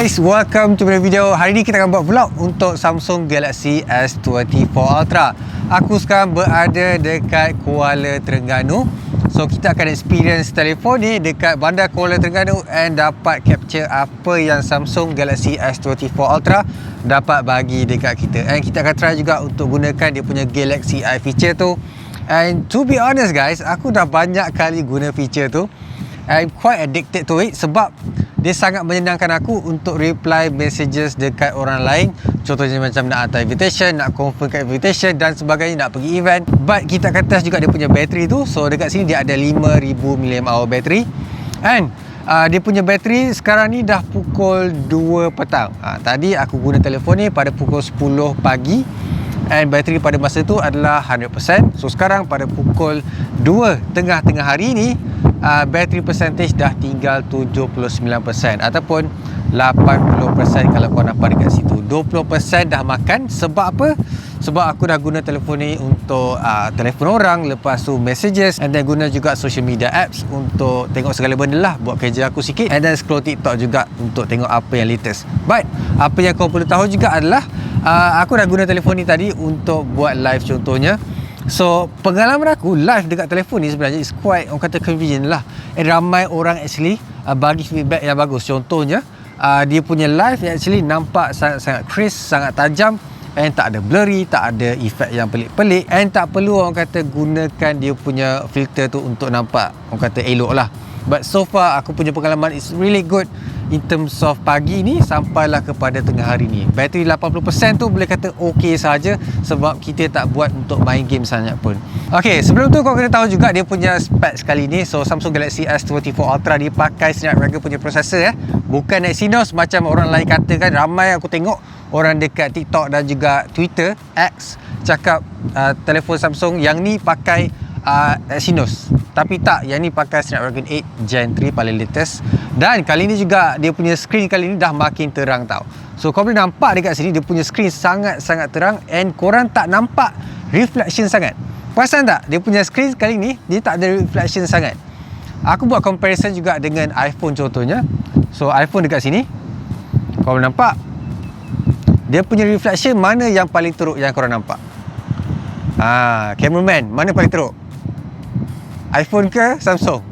guys, welcome to my video. Hari ni kita akan buat vlog untuk Samsung Galaxy S24 Ultra. Aku sekarang berada dekat Kuala Terengganu. So kita akan experience telefon ni dekat bandar Kuala Terengganu and dapat capture apa yang Samsung Galaxy S24 Ultra dapat bagi dekat kita. And kita akan try juga untuk gunakan dia punya Galaxy Eye feature tu. And to be honest guys, aku dah banyak kali guna feature tu. I'm quite addicted to it sebab dia sangat menyenangkan aku untuk reply messages dekat orang lain. Contohnya macam nak hantar invitation, nak confirmkan invitation dan sebagainya, nak pergi event. But kita akan test juga dia punya bateri tu. So dekat sini dia ada 5000 mAh bateri. And dia punya bateri sekarang ni dah pukul 2 petang. Tadi aku guna telefon ni pada pukul 10 pagi. And bateri pada masa tu adalah 100%. So sekarang pada pukul 2 tengah hari ni, bateri percentage dah tinggal 79% ataupun 80% kalau kau nampak dekat situ. 20% dah makan. Sebab apa? Sebab aku dah guna telefon ni untuk telefon orang, lepas tu messages, and then guna juga social media apps untuk tengok segala benda lah, buat kerja aku sikit, and then scroll TikTok juga untuk tengok apa yang latest. But apa yang kau perlu tahu juga adalah aku dah guna telefon ni tadi untuk buat live contohnya. So pengalaman aku live dekat telefon ni sebenarnya is quite, orang kata, convenient lah. Ramai orang actually bagi feedback yang bagus. Contohnya dia punya live actually nampak sangat crisp, sangat tajam, and tak ada blurry, tak ada efek yang pelik-pelik, and tak perlu orang kata gunakan dia punya filter tu untuk nampak, orang kata, elok lah. But so far aku punya pengalaman is really good in terms of pagi ni sampailah kepada tengah hari ni. Bateri 80% tu boleh kata okey saja sebab kita tak buat untuk main game sangat pun. Okay, sebelum tu kau kena tahu juga dia punya specs kali ni. So Samsung Galaxy S24 Ultra dia pakai Snapdragon punya processor bukan Exynos macam orang lain katakan. Ramai aku tengok orang dekat TikTok dan juga Twitter X cakap telefon Samsung yang ni pakai Exynos. Tapi tak, yang ni pakai Snapdragon 8 Gen 3 paling latest. Dan kali ni juga dia punya screen kali ni dah makin terang tau. So kau boleh nampak dekat sini dia punya screen sangat-sangat terang, and korang tak nampak reflection sangat. Perasan tak? Dia punya screen kali ni dia tak ada reflection sangat. Aku buat comparison juga dengan iPhone contohnya. So iPhone dekat sini kau boleh nampak dia punya reflection mana yang paling teruk yang korang nampak? Cameraman, mana paling teruk? iPhone ke Samsung?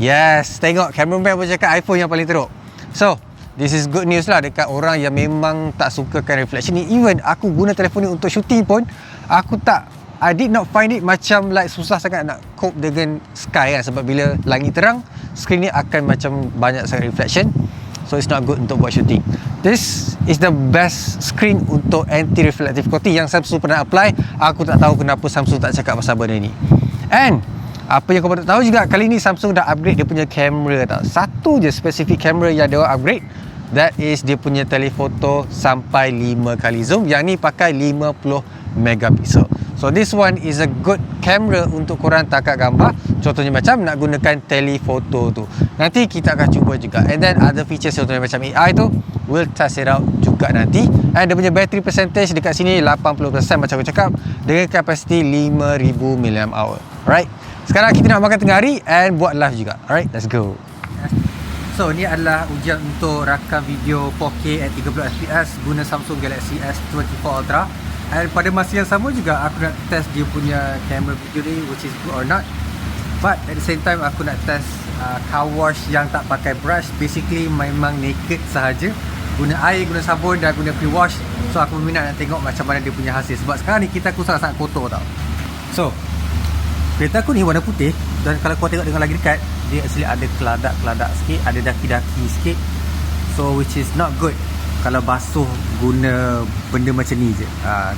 Yes, tengok cameraman pun cakap iPhone yang paling teruk. So this is good news lah dekat orang yang memang tak sukakan reflection ni. Even aku guna telefon ni untuk shooting pun, I did not find it macam like susah sangat nak cope dengan sky kan. Sebab bila langit terang, screen ni akan macam banyak sangat reflection. So it's not good untuk buat shooting. This is the best screen untuk anti-reflective coating yang Samsung pernah apply. Aku tak tahu kenapa Samsung tak cakap pasal benda ni. And apa yang kau patut tahu juga, kali ni Samsung dah upgrade dia punya kamera tau. Satu je spesifik kamera yang dia upgrade, that is dia punya telefoto sampai 5 kali zoom. Yang ni pakai 50 megapiksel. So this one is a good camera untuk korang tangkap gambar. Contohnya macam nak gunakan telefoto tu. Nanti kita akan cuba juga. And then other features contohnya macam AI tu, we'll test it out juga nanti. And dia punya battery percentage dekat sini 80% macam aku cakap, dengan kapasiti 5000 mAh. Alright, sekarang kita nak makan tengah hari and buat live juga. Alright, let's go. So ni adalah ujian untuk rakam video 4K at 30fps guna Samsung Galaxy S24 Ultra. And pada masa yang sama juga aku nak test dia punya camera video ni, which is good or not. But at the same time aku nak test car wash yang tak pakai brush. Basically memang naked sahaja, guna air, guna sabun dan guna pre-wash. So aku berminat nak tengok macam mana dia punya hasil. Sebab sekarang ni kereta aku sangat-sangat kotor tau. So kereta aku ni warna putih, dan kalau kau tengok dengan lagi dekat, dia actually ada keladak-keladak sikit, ada daki-daki sikit. So which is not good kalau basuh guna benda macam ni je.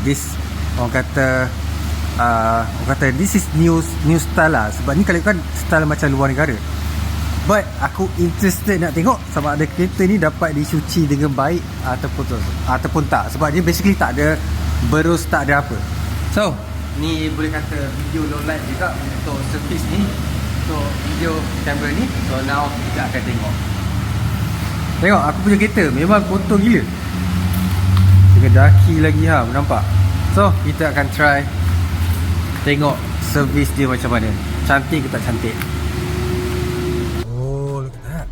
This orang kata this is new style lah. Sebab ni kalau kan style macam luar negara. But aku interested nak tengok sama ada kereta ni dapat dicuci dengan baik ataupun tak. Sebab dia basically tak ada berus, tak ada apa. So ni boleh kata video low light juga untuk service ni, untuk video kamera ni. So now kita akan tengok. Tengok aku punya kereta memang kotor gila, dengan daki lagi nampak. So kita akan try tengok servis dia macam mana, cantik ke tak cantik. Oh, look at that.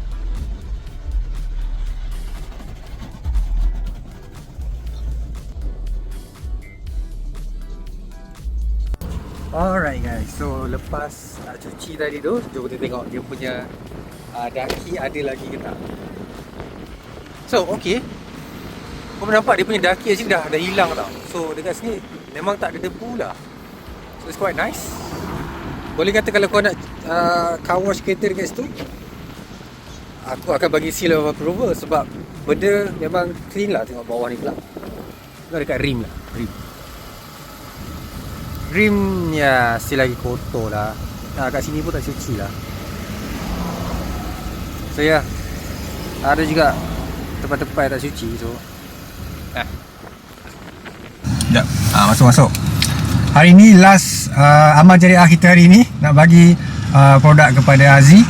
Alright guys, so lepas cuci tadi tu, jom kita tengok dia punya daki ada lagi ke tak. So okay, kau nampak dia punya daki actually dah hilang tau. So dekat sini memang tak ada debu lah. So it's quite nice. Boleh kata kalau kau nak car wash kereta dekat situ, aku akan bagi seal of approval sebab benda memang clean lah. Tengok bawah ni pula. Tengok dekat rim lah, rim ya still lagi kotor lah. Kat sini pun tak cuci lah. So ya, ada juga tempat-tempat tak cuci. So sekejap, masuk. Hari ni last amal jariah kita hari ni. Nak bagi produk kepada Aziz.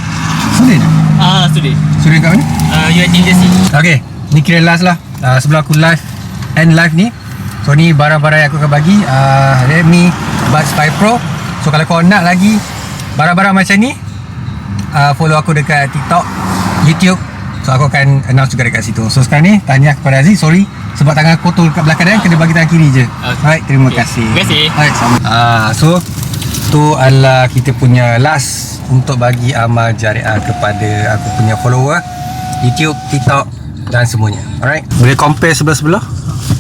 Sudah dah? Sudah kat mana? UNDC. Okay, ni kira last lah. Sebelum aku end live ni. So ni barang-barang yang aku akan bagi, Redmi Buds 5 Pro. So kalau kau nak lagi barang-barang macam ni, follow aku dekat TikTok, YouTube. So aku akan announce juga dekat situ. So sekarang ni tanya kepada Aziz, sorry sebab tangan kotor kat belakang dia, kena bagi tangan kiri je. Alright, terima kasih. Alright, sama. So tu adalah kita punya last untuk bagi amal jariah kepada aku punya follower YouTube, TikTok dan semuanya. Alright, boleh compare sebelah-sebelah.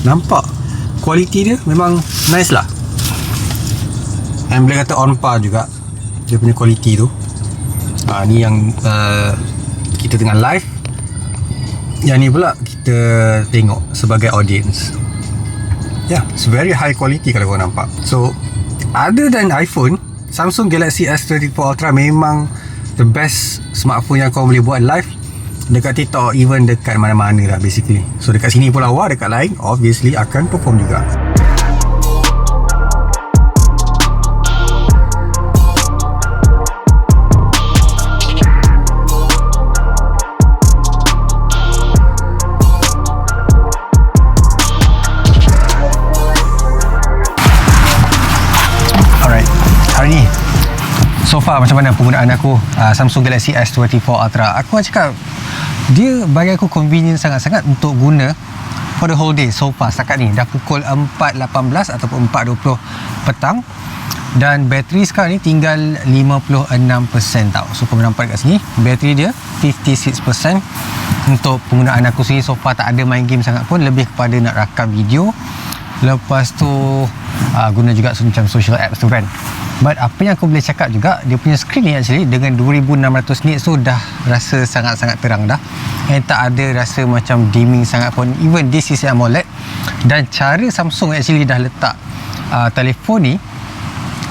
Nampak kualiti dia memang nice lah. And boleh kata on par juga dia punya kualiti tu. Ni yang kita tengah live. Yang ni pula kita tengok sebagai audience. It's very high quality kalau korang nampak. So other than iPhone, Samsung Galaxy S24 Ultra memang the best smartphone yang kau boleh buat live dekat TikTok, even dekat mana-mana lah basically. So dekat sini pun lawa, dekat lain obviously akan perform juga. Hari ni so far macam mana penggunaan aku Samsung Galaxy S24 Ultra. Aku nak cakap dia bagi aku convenient sangat-sangat untuk guna for the whole day so far. Setakat ni dah pukul 4.18 ataupun 4.20 petang dan bateri sekarang ni tinggal 56% tau. So kau nampak kat sini bateri dia 56%. Untuk penggunaan aku sendiri so far tak ada main game sangat pun, lebih kepada nak rakam video. Lepas tu guna juga macam social apps tu kan. But apa yang aku boleh cakap juga, dia punya screen ni actually dengan 2600 nits tu dah rasa sangat-sangat terang dah. And tak ada rasa macam dimming sangat pun. Even this is AMOLED. Dan cara Samsung actually dah letak telefon ni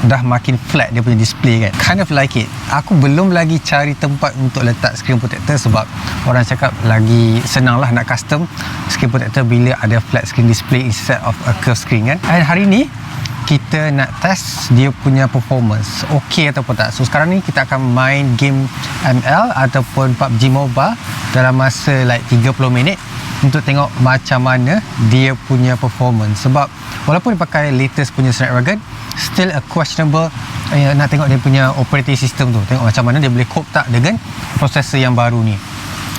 dah makin flat dia punya display kan. Kind of like it. Aku belum lagi cari tempat untuk letak screen protector sebab orang cakap lagi senang lah nak custom screen protector bila ada flat screen display instead of a curved screen kan. And hari ni kita nak test dia punya performance okey ataupun tak. So sekarang ni kita akan main game ML ataupun PUBG Mobile dalam masa like 30 minit untuk tengok macam mana dia punya performance. Sebab walaupun dia pakai latest punya Snapdragon, still a questionable. Nak tengok dia punya operating system tu, tengok macam mana dia boleh cope tak dengan prosesor yang baru ni.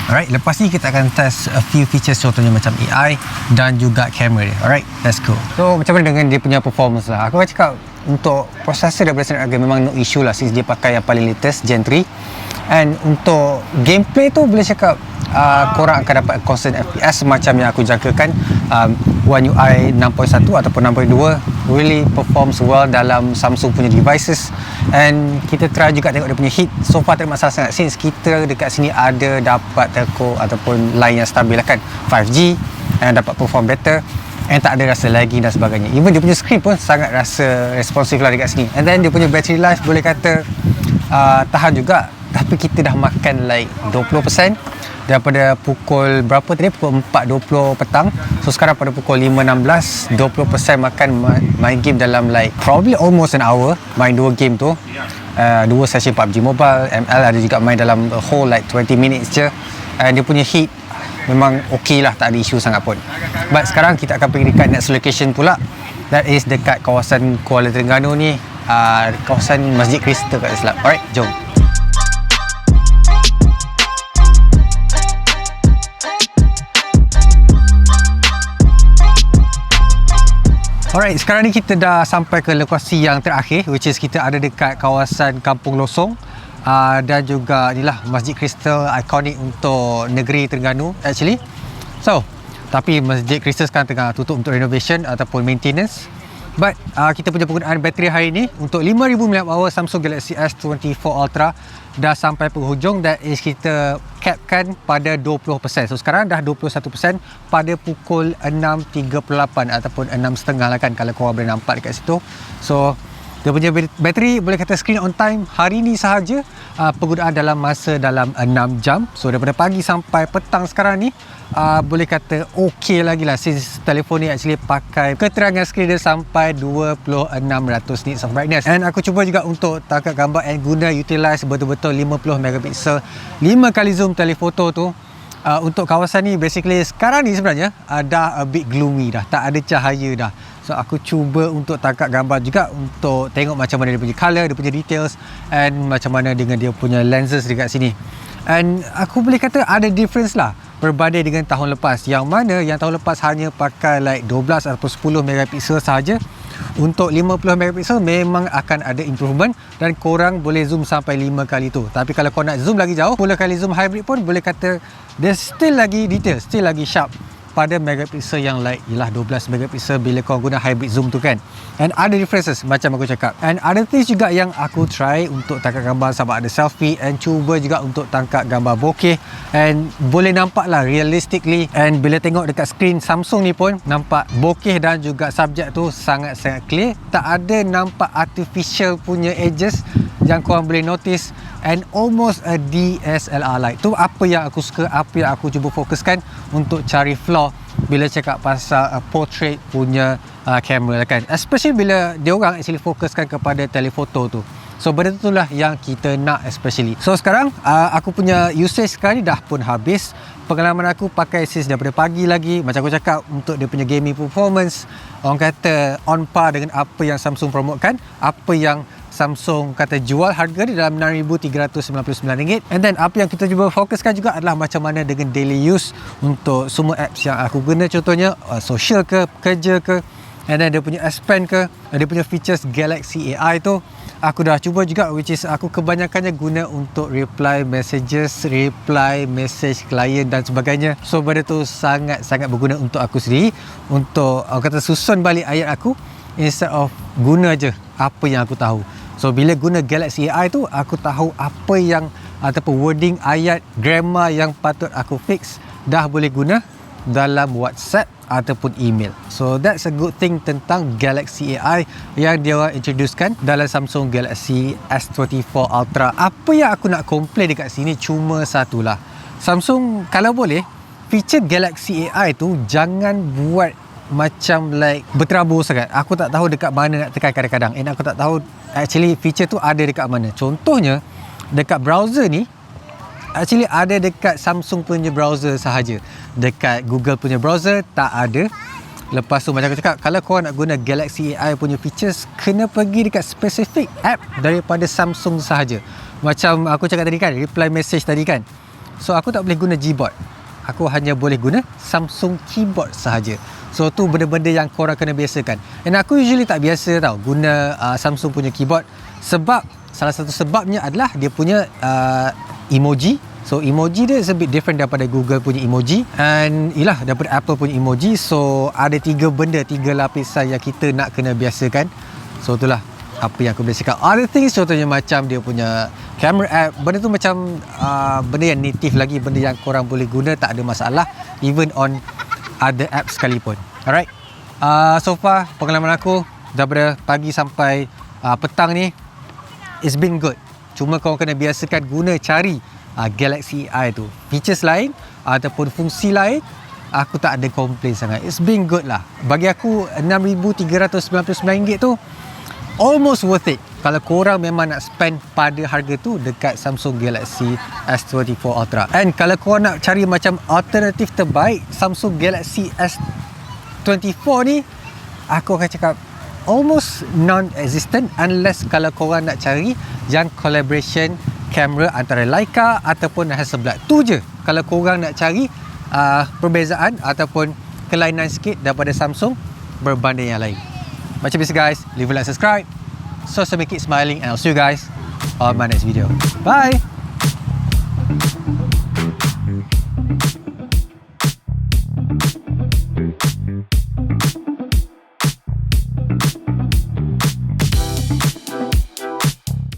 Alright, lepas ni kita akan test a few features, contohnya macam AI dan juga kamera dia. Alright, let's go. So macam mana dengan dia punya performance lah. Aku akan cakap untuk prosesor daripada Snapdragon memang no issue lah since dia pakai yang paling latest Gen 3. And untuk gameplay tu boleh cakap korang akan dapat constant FPS macam yang aku jangkakan. One UI 6.1 ataupun 6.2 really performs well dalam Samsung punya devices. And kita try juga tengok dia punya heat. So far tak ada masalah sangat since kita dekat sini ada dapat telco ataupun line yang stabil lah kan, 5G, and dapat perform better and tak ada rasa laggy dan sebagainya. Even dia punya screen pun sangat rasa responsif lah dekat sini. And then dia punya battery life boleh kata tahan juga. Tapi kita dah makan like 20% daripada pukul berapa tadi, pukul 4.20 petang. So sekarang pada pukul 5.16, 20% makan main game dalam like probably almost an hour. Main 2 game tu, 2 session PUBG Mobile, ML ada juga main dalam the whole like 20 minutes je. And dia punya heat memang okey lah, tak ada isu sangat pun. But sekarang kita akan pergi dekat next location pula. That is dekat kawasan Kuala Terengganu ni, kawasan Masjid Kristen kat Islam. Alright, jom. Alright, sekarang ni kita dah sampai ke lokasi yang terakhir, which is kita ada dekat kawasan Kampung Losong. Dan juga inilah Masjid Kristal ikonik untuk negeri Terengganu actually. So, tapi Masjid Kristal sekarang tengah tutup untuk renovation ataupun maintenance. But kita punya penggunaan bateri hari ni untuk 5000 mAh Samsung Galaxy S24 Ultra dah sampai penghujung. That is kita capkan pada 20%. So sekarang dah 21% pada pukul 6.38 ataupun 6.30 lah kan, kalau korang boleh nampak dekat situ. So dia punya bateri boleh kata screen on time hari ni sahaja penggunaan dalam masa dalam 6 jam. So daripada pagi sampai petang sekarang ni boleh kata okey lagi lah, since telefon ni actually pakai keterangan skrin dia sampai 2600 nits of brightness. And aku cuba juga untuk tangkap gambar and guna utilize betul-betul 50 megapiksel 5 kali zoom telefoto tu. Untuk kawasan ni basically sekarang ni sebenarnya dah a bit gloomy dah, tak ada cahaya dah. So aku cuba untuk tangkap gambar juga untuk tengok macam mana dia punya colour, dia punya details, and macam mana dengan dia punya lenses dekat sini. And aku boleh kata ada difference lah berbanding dengan tahun lepas, yang mana yang tahun lepas hanya pakai like 12 atau 10 megapiksel sahaja. Untuk 50 megapiksel memang akan ada improvement dan korang boleh zoom sampai 5 kali tu. Tapi kalau korang nak zoom lagi jauh, 10 kali zoom hybrid pun boleh kata dia still lagi detail, still lagi sharp pada megapiksel yang like ialah 12 megapiksel bila kau guna hybrid zoom tu kan. And ada differences macam aku cakap. And ada things juga yang aku try untuk tangkap gambar sama ada selfie, and cuba juga untuk tangkap gambar bokeh, and boleh nampak lah realistically. And bila tengok dekat screen Samsung ni pun nampak bokeh dan juga subjek tu sangat-sangat clear. Tak ada nampak artificial punya edges yang korang boleh notice, and almost a DSLR light. Tu apa yang aku suka, apa yang aku cuba fokuskan untuk cari flaw bila cakap pasal portrait punya kamera kan, especially bila dia orang actually fokuskan kepada telefoto tu. So benda tu lah yang kita nak especially. So sekarang aku punya usage sekarang ni dah pun habis. Pengalaman aku pakai sis daripada pagi lagi. Macam aku cakap, untuk dia punya gaming performance, orang kata on par dengan apa yang Samsung promotekan, apa yang Samsung kata jual harga dia dalam RM6,399. And then apa yang kita cuba fokuskan juga adalah macam mana dengan daily use untuk semua apps yang aku guna, contohnya social ke, kerja ke, and then dia punya S Pen ke, dia punya features Galaxy AI tu aku dah cuba juga, which is aku kebanyakannya guna untuk reply messages, reply message klien dan sebagainya. So benda tu sangat-sangat berguna untuk aku sendiri, untuk kata susun balik ayat aku instead of guna je apa yang aku tahu. So bila guna Galaxy AI tu, aku tahu apa yang ataupun wording ayat, grammar yang patut aku fix, dah boleh guna dalam WhatsApp ataupun email. So that's a good thing tentang Galaxy AI yang dia orang introducekan dalam Samsung Galaxy S24 Ultra. Apa yang aku nak complain dekat sini cuma satulah, Samsung kalau boleh feature Galaxy AI tu jangan buat macam like berterabur sangat. Aku tak tahu dekat mana nak tekan kadang-kadang, and aku tak tahu actually feature tu ada dekat mana. Contohnya dekat browser ni actually ada dekat Samsung punya browser sahaja, dekat Google punya browser tak ada. Lepas tu macam aku cakap, kalau korang nak guna Galaxy AI punya features, kena pergi dekat specific app daripada Samsung sahaja. Macam aku cakap tadi kan, reply message tadi kan, so aku tak boleh guna Gboard, aku hanya boleh guna Samsung Keyboard sahaja. So tu benda-benda yang korang kena biasakan. Dan aku usually tak biasa tau guna Samsung punya keyboard, sebab salah satu sebabnya adalah dia punya emoji. So emoji dia is a bit different daripada Google punya emoji, and ialah daripada Apple punya emoji. So ada 3 benda, 3 lapisan yang kita nak kena biasakan. So itulah apa yang aku boleh cakap. Other things contohnya macam dia punya camera app, benda tu macam benda yang native lagi, benda yang korang boleh guna, tak ada masalah even on other apps sekalipun. Alright, so far pengalaman aku daripada pagi sampai petang ni, it's been good. Cuma korang kena biasakan guna, cari Galaxy AI tu, features lain ataupun fungsi lain, aku tak ada komplain sangat. It's been good lah. Bagi aku RM6,399 tu almost worth it kalau korang memang nak spend pada harga tu dekat Samsung Galaxy S24 Ultra. And kalau korang nak cari macam alternatif terbaik Samsung Galaxy S24 ni, aku akan cakap almost non-existent, unless kalau korang nak cari yang collaboration kamera antara Leica ataupun Hasselblad. Tu je kalau korang nak cari perbezaan ataupun kelainan sikit daripada Samsung berbanding yang lain. Macam biasa guys, leave a like, subscribe, so make it smiling, and I'll see you guys on my next video. Bye.